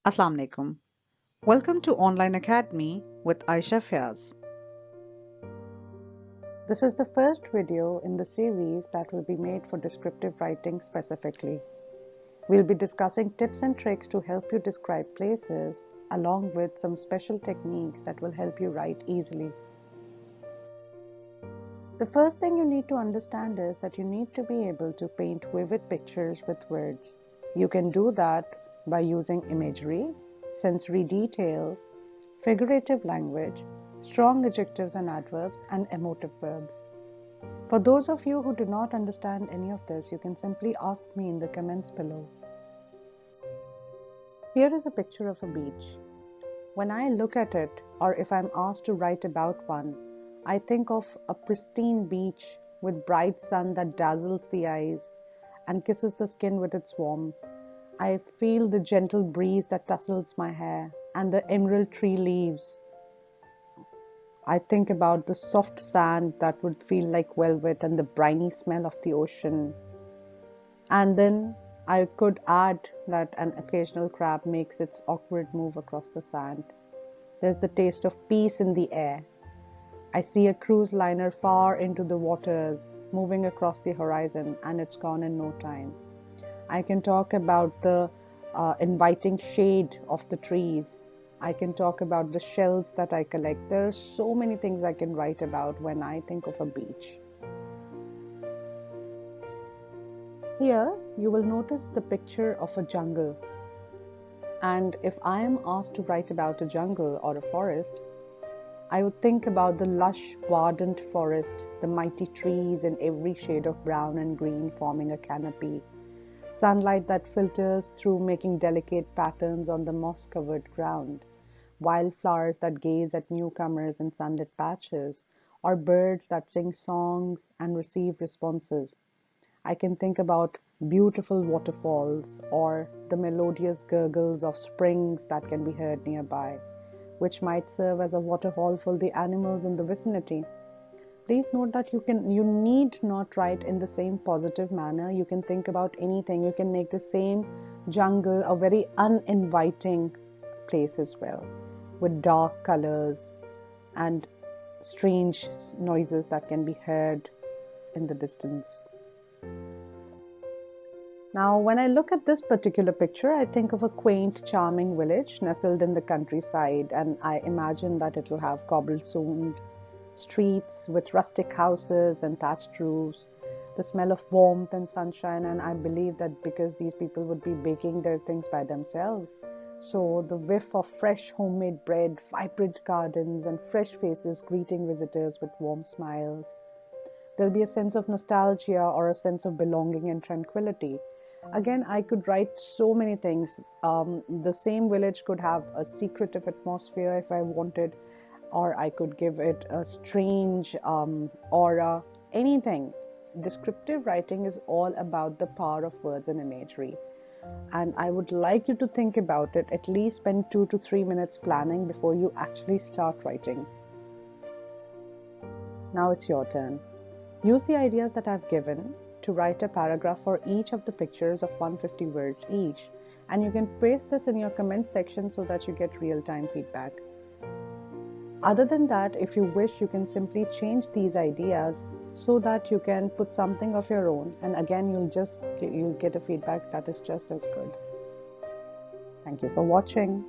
Assalamu alaikum. Welcome to Online Academy with Aisha Fiaz. This is the first video in the series that will be made for descriptive writing specifically. We'll be discussing tips and tricks to help you describe places, along with some special techniques that will help you write easily. The first thing you need to understand is that you need to be able to paint vivid pictures with words. You can do that by using imagery, sensory details, figurative language, strong adjectives and adverbs, and emotive verbs. For those of you who do not understand any of this, you can simply ask me in the comments below. Here is a picture of a beach. When I look at it, or if I'm asked to write about one, I think of a pristine beach with bright sun that dazzles the eyes and kisses the skin with its warmth. I feel the gentle breeze that tussles my hair and the emerald tree leaves. I think about the soft sand that would feel like velvet and the briny smell of the ocean. And then I could add that an occasional crab makes its awkward move across the sand. There's the taste of peace in the air. I see a cruise liner far into the waters, moving across the horizon, and it's gone in no time. I can talk about the inviting shade of the trees. I can talk about the shells that I collect. There are so many things I can write about when I think of a beach. Here, you will notice the picture of a jungle. And if I am asked to write about a jungle or a forest, I would think about the lush, verdant forest, the mighty trees in every shade of brown and green forming a canopy, sunlight that filters through making delicate patterns on the moss-covered ground, wildflowers that gaze at newcomers in sunlit patches, or birds that sing songs and receive responses. I can think about beautiful waterfalls or the melodious gurgles of springs that can be heard nearby, which might serve as a waterfall for the animals in the vicinity. Please note that you need not write in the same positive manner. You can think about anything. You can make the same jungle a very uninviting place as well, with dark colors and strange noises that can be heard in the distance. Now, when I look at this particular picture, I think of a quaint, charming village nestled in the countryside, and I imagine that it will have cobblestone streets with rustic houses and thatched roofs, the smell of warmth and sunshine, and I believe that because these people would be baking their things by themselves, so the whiff of fresh homemade bread, vibrant gardens, and fresh faces greeting visitors with warm smiles. There'll be a sense of nostalgia or a sense of belonging and tranquility. Again, I could write so many things. The same village could have a secretive atmosphere if I wanted, or I could give it a strange aura, anything. Descriptive writing is all about the power of words and imagery. And I would like you to think about it, at least spend 2 to 3 minutes planning before you actually start writing. Now it's your turn. Use the ideas that I've given to write a paragraph for each of the pictures of 150 words each, and you can paste this in your comment section so that you get real-time feedback. Other than that, if you wish, you can simply change these ideas so that you can put something of your own, and again you'll get a feedback that is just as good. Thank you for watching.